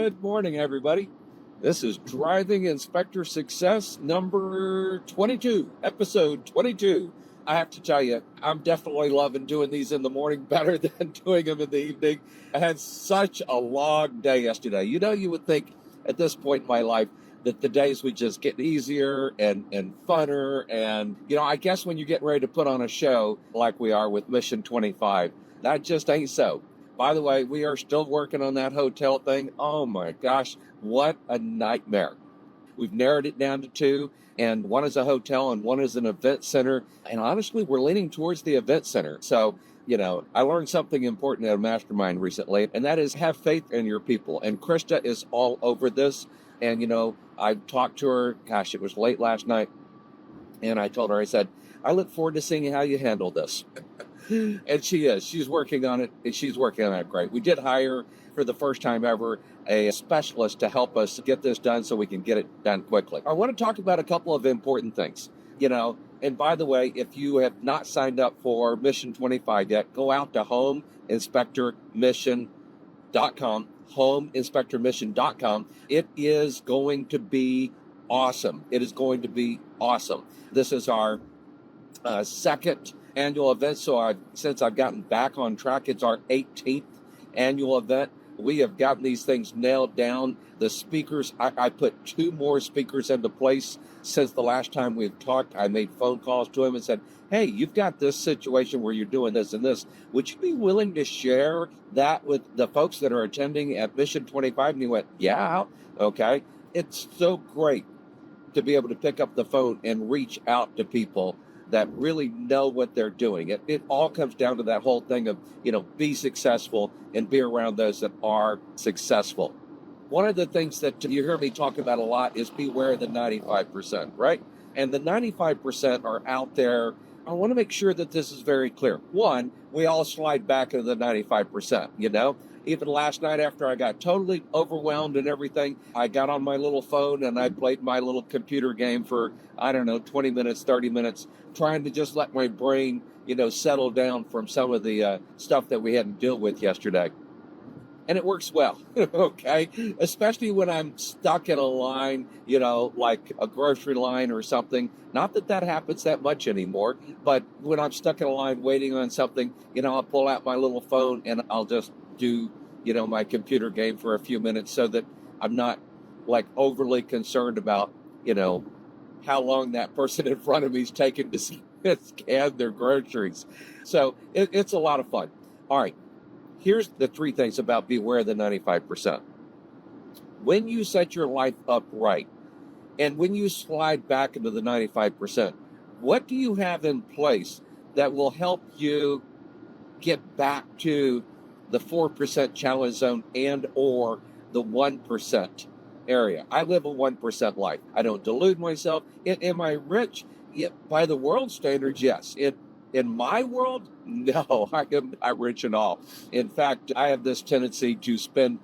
Good morning, everybody. This is Driving Inspector Success number 22, episode 22. I have to tell you, I'm definitely loving doing these in the morning better than doing them in the evening. I had such a long day yesterday. You would think at this point in my life that the days would just get easier and funner. And, I guess when you get ready to put on a show like we are with Mission 25, that just ain't so. By the way, we are still working on that hotel thing. Oh my gosh, what a nightmare. We've narrowed it down to two, and one is a hotel and one is an event center. And honestly, we're leaning towards the event center. So, I learned something important at a mastermind recently, and that is have faith in your people. And Krista is all over this. And, I talked to her, gosh, it was late last night. And I told her, I said, I look forward to seeing how you handle this. And she is. She's working on it, and she's working on it great. We did hire, for the first time ever, a specialist to help us get this done so we can get it done quickly. I want to talk about a couple of important things, And by the way, if you have not signed up for Mission 25 yet, go out to homeinspectormission.com, homeinspectormission.com. It is going to be awesome. It is going to be awesome. This is our second annual event. So since I've gotten back on track, it's our 18th annual event. We have gotten these things nailed down. The speakers, I put 2 more speakers into place since the last time we've talked. I made phone calls to him and said, hey, you've got this situation where you're doing this and this. Would you be willing to share that with the folks that are attending at Mission 25? And he went, yeah, okay. It's so great to be able to pick up the phone and reach out to people that really know what they're doing. It all comes down to that whole thing of, be successful and be around those that are successful. One of the things that you hear me talk about a lot is beware of the 95%, right? And the 95% are out there. I want to make sure that this is very clear. One, we all slide back into the 95%, Even last night after I got totally overwhelmed and everything, I got on my little phone and I played my little computer game for, 20 minutes, 30 minutes, trying to just let my brain, settle down from some of the stuff that we had to deal with yesterday. And it works well, okay? Especially when I'm stuck in a line, like a grocery line or something. Not that that happens that much anymore, but when I'm stuck in a line waiting on something, I'll pull out my little phone and I'll just do, my computer game for a few minutes so that I'm not like overly concerned about, how long that person in front of me is taking to scan their groceries. So it's a lot of fun. All right. Here's the 3 things about beware the 95%. When you set your life up right, and when you slide back into the 95%, what do you have in place that will help you get back to the 4% challenge zone and or the 1% area? I live a 1% life. I don't delude myself. Am I rich? Yeah, by the world standards, yes. In my world, no, I am not rich at all. In fact, I have this tendency to spend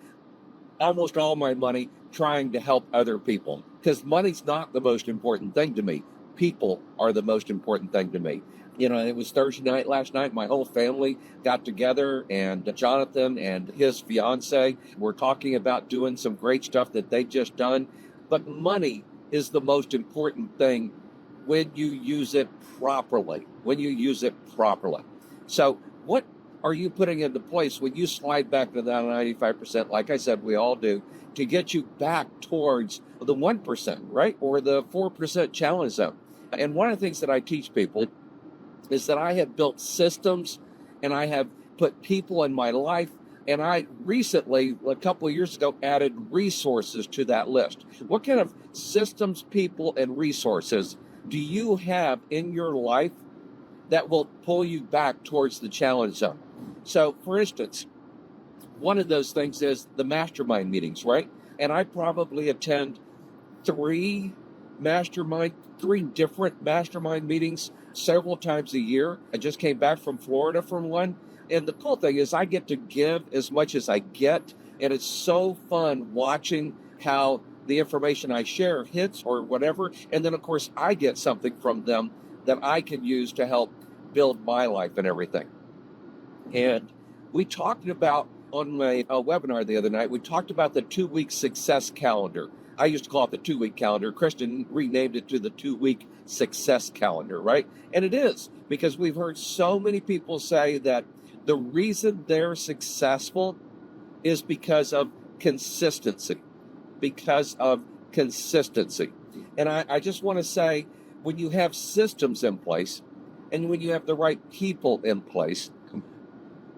almost all my money trying to help other people because money's not the most important thing to me. People are the most important thing to me. It was Thursday night last night. My whole family got together, and Jonathan and his fiance were talking about doing some great stuff that they just done. But money is the most important thing when you use it properly. So what are you putting into place when you slide back to that 95%, like I said, we all do, to get you back towards the 1%, right? Or the 4% challenge zone. And one of the things that I teach people is that I have built systems and I have put people in my life. And I recently, a couple of years ago, added resources to that list. What kind of systems, people, and resources do you have in your life that will pull you back towards the challenge zone? So, for instance, one of those things is the mastermind meetings, right? And I probably attend 3 different mastermind meetings several times a year. I just came back from Florida from one. And the cool thing is I get to give as much as I get. And it's so fun watching how the information I share hits or whatever. And then, of course, I get something from them that I can use to help build my life and everything. And we talked about on my webinar the other night, we talked about the 2 week success calendar. I used to call it the 2 week calendar. Christian renamed it to the 2 week success calendar, right? And it is because we've heard so many people say that the reason they're successful is because of consistency, because of consistency. And I just want to say, when you have systems in place and when you have the right people in place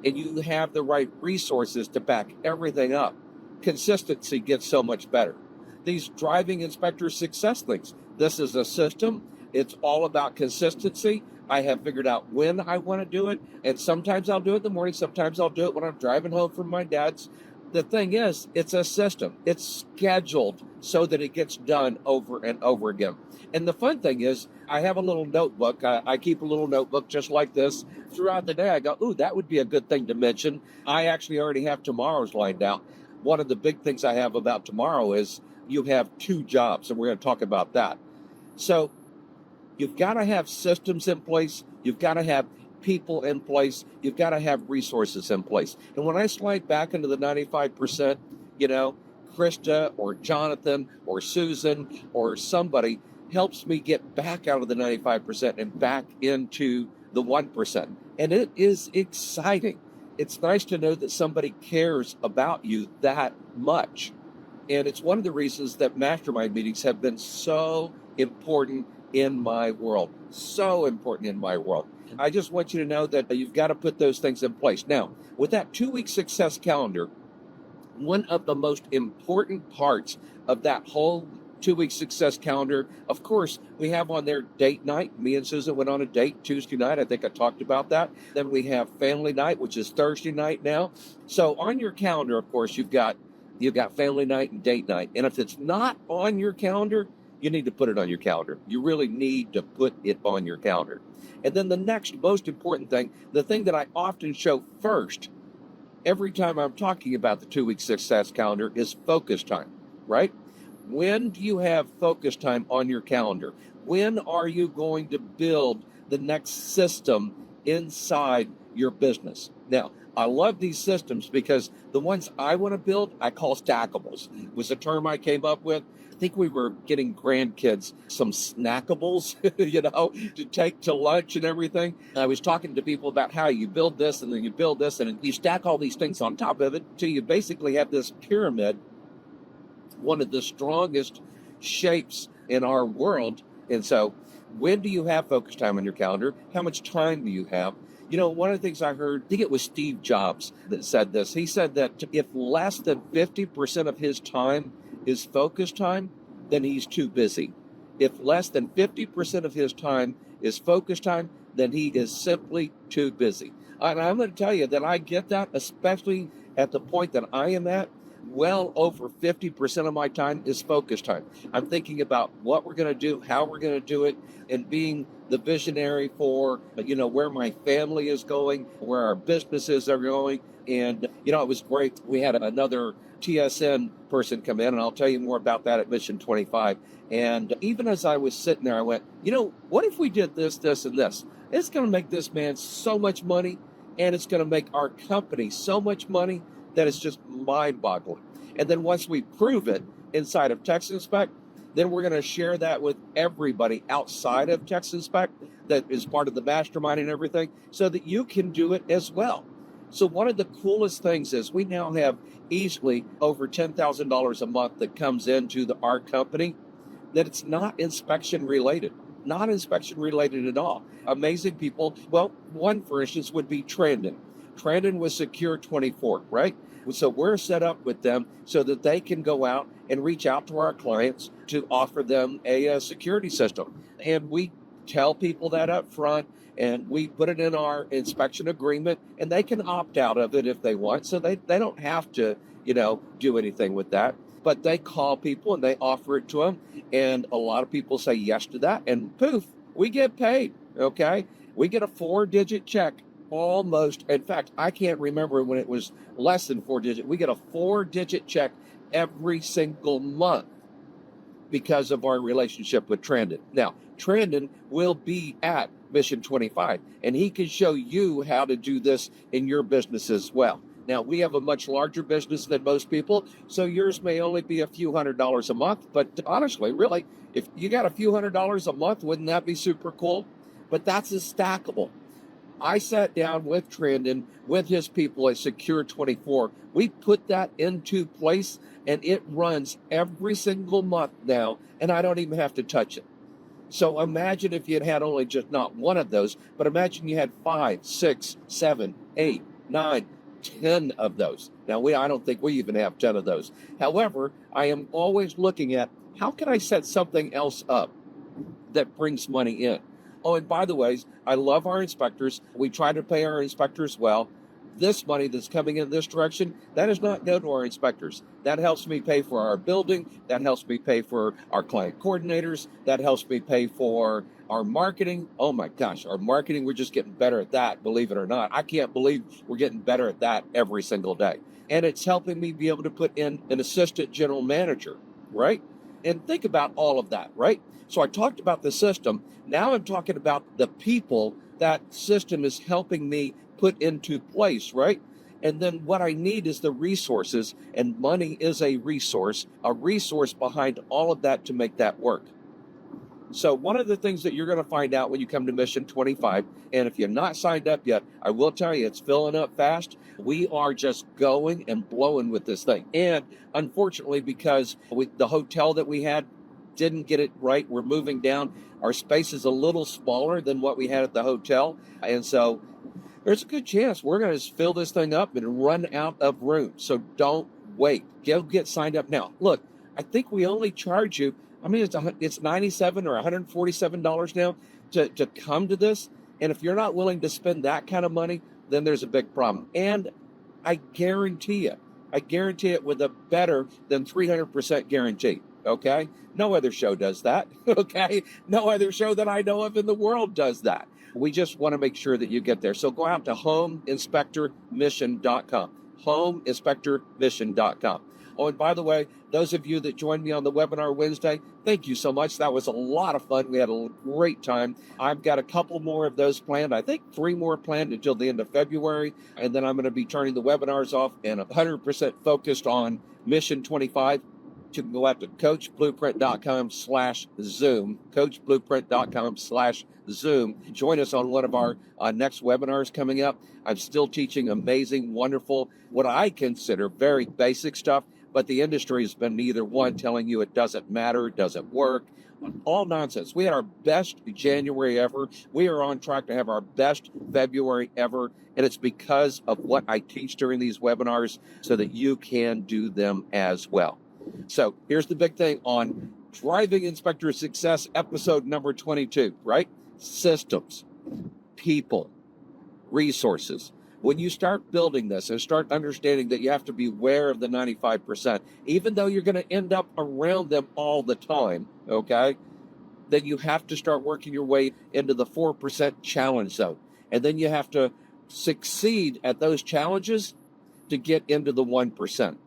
and you have the right resources to back everything up, consistency gets so much better. These driving inspector success things, this is a system. It's all about consistency. I have figured out when I want to do it. And sometimes I'll do it in the morning. Sometimes I'll do it when I'm driving home from my dad's. The thing is, it's a system. It's scheduled so that it gets done over and over again. And the fun thing is, I have a little notebook. I keep a little notebook just like this. Throughout the day, I go, ooh, that would be a good thing to mention. I actually already have tomorrow's lined out. One of the big things I have about tomorrow is you have 2 jobs, and we're going to talk about that. So you've got to have systems in place. You've got to have people in place. You've got to have resources in place. And when I slide back into the 95%, Krista or Jonathan or Susan or somebody helps me get back out of the 95% and back into the 1%. And it is exciting. It's nice to know that somebody cares about you that much. And it's one of the reasons that mastermind meetings have been so important in my world. So important in my world. I just want you to know that you've got to put those things in place. Now, with that 2 week success calendar, one of the most important parts of that whole 2 week success calendar, of course, we have on there date night. Me and Susan went on a date Tuesday night. I think I talked about that. Then we have family night, which is Thursday night now. So on your calendar, of course, you've got family night and date night. And if it's not on your calendar, you need to put it on your calendar. You really need to put it on your calendar. And then the next most important thing, the thing that I often show first every time I'm talking about the 2 week success calendar, is focus time, right? When do you have focus time on your calendar? When are you going to build the next system inside your business? Now, I love these systems because the ones I want to build, I call stackables. It was a term I came up with. I think we were getting grandkids some snackables, to take to lunch and everything. I was talking to people about how you build this and then you build this and you stack all these things on top of it till you basically have this pyramid, one of the strongest shapes in our world. And so when do you have focus time on your calendar? How much time do you have? One of the things I heard, I think it was Steve Jobs that said this. He said that if less than 50% of his time is focus time, then he's too busy. If less than 50% of his time is focus time, then he is simply too busy. And I'm going to tell you that I get that, especially at the point that I am at. Well over 50% of my time is focus time. I'm thinking about what we're going to do, how we're going to do it, and being the visionary for, where my family is going, where our businesses are going. And, it was great. We had another TSN person come in, and I'll tell you more about that at Mission 25. And even as I was sitting there, I went, what if we did this, this, and this? It's going to make this man so much money, and it's going to make our company so much money that it's just mind-boggling. And then once we prove it inside of TexInspect, then we're going to share that with everybody outside of TexInspect that is part of the mastermind and everything, so that you can do it as well. So one of the coolest things is we now have easily over $10,000 a month that comes into our company that it's not inspection related. Not inspection related at all. Amazing people. Well, one, for instance, would be Trandon. Trandon was Secure 24, right? So we're set up with them so that they can go out and reach out to our clients to offer them a security system. And we tell people that up front, and we put it in our inspection agreement, and they can opt out of it if they want. So they don't have to, do anything with that. But they call people and they offer it to them. And a lot of people say yes to that. And poof, we get paid, okay? We get a 4-digit check. Almost. In fact, I can't remember when it was less than 4-digit. We get a 4-digit check every single month because of our relationship with Trandon. Now, Trandon will be at Mission 25, and he can show you how to do this in your business as well. Now, we have a much larger business than most people, so yours may only be a few $100s a month. But honestly, really, if you got a few $100s a month, wouldn't that be super cool? But that's a stackable. I sat down with Trandon, with his people at Secure 24. We put that into place and it runs every single month now, and I don't even have to touch it. So imagine if you had only just not one of those, but imagine you had 5, 6, 7, 8, 9, 10 of those. Now, I don't think we even have 10 of those. However, I am always looking at how can I set something else up that brings money in. Oh, and by the way, I love our inspectors. We try to pay our inspectors well. This money that's coming in this direction, that does not go to our inspectors. That helps me pay for our building. That helps me pay for our client coordinators. That helps me pay for our marketing. Oh my gosh, our marketing, we're just getting better at that, believe it or not. I can't believe we're getting better at that every single day. And it's helping me be able to put in an assistant general manager, right? And think about all of that, right? So I talked about the system. Now I'm talking about the people that system is helping me put into place, right? And then what I need is the resources, and money is a resource behind all of that to make that work. So one of the things that you're going to find out when you come to Mission 25, and if you're not signed up yet, I will tell you it's filling up fast. We are just going and blowing with this thing. And unfortunately, because the hotel that we had didn't get it right, we're moving down. Our space is a little smaller than what we had at the hotel. And so there's a good chance we're going to fill this thing up and run out of room. So don't wait. Go get signed up now. Look, I think we only charge you, I mean, it's $97 or $147 now to come to this. And if you're not willing to spend that kind of money, then there's a big problem. And I guarantee it with a better than 300% guarantee. Okay. No other show does that. Okay. No other show that I know of in the world does that. We just want to make sure that you get there. So go out to homeinspectormission.com. Homeinspectormission.com. Oh, and by the way, those of you that joined me on the webinar Wednesday, thank you so much. That was a lot of fun. We had a great time. I've got a couple more of those planned. I think 3 more planned until the end of February. And then I'm going to be turning the webinars off and 100% focused on Mission 25. You can go out to coachblueprint.com/Zoom, coachblueprint.com/Zoom. Join us on one of our next webinars coming up. I'm still teaching amazing, wonderful, what I consider very basic stuff, but the industry has been either one telling you it doesn't matter, it doesn't work, all nonsense. We had our best January ever. We are on track to have our best February ever, and it's because of what I teach during these webinars so that you can do them as well. So here's the big thing on Driving Inspector Success, episode number 22, right? Systems, people, resources. When you start building this and start understanding that you have to be aware of the 95%, even though you're going to end up around them all the time, okay, then you have to start working your way into the 4% challenge zone. And then you have to succeed at those challenges to get into the 1%.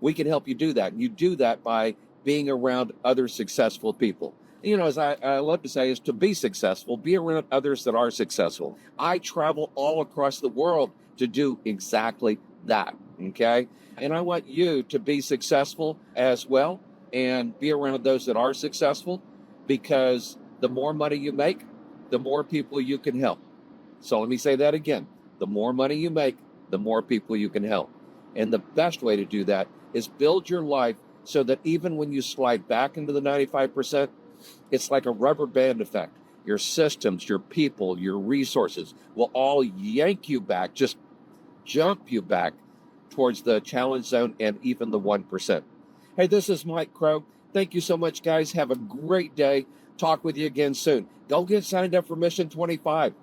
We can help you do that. And you do that by being around other successful people. You know, as I love to say, is to be successful, be around others that are successful. I travel all across the world to do exactly that, okay? And I want you to be successful as well and be around those that are successful, because the more money you make, the more people you can help. So let me say that again. The more money you make, the more people you can help. And the best way to do that is build your life so that even when you slide back into the 95%, it's like a rubber band effect. Your systems, your people, your resources will all yank you back, just jump you back towards the challenge zone and even the 1%. Hey, this is Mike Crow. Thank you so much, guys. Have a great day. Talk with you again soon. Go get signed up for Mission 25.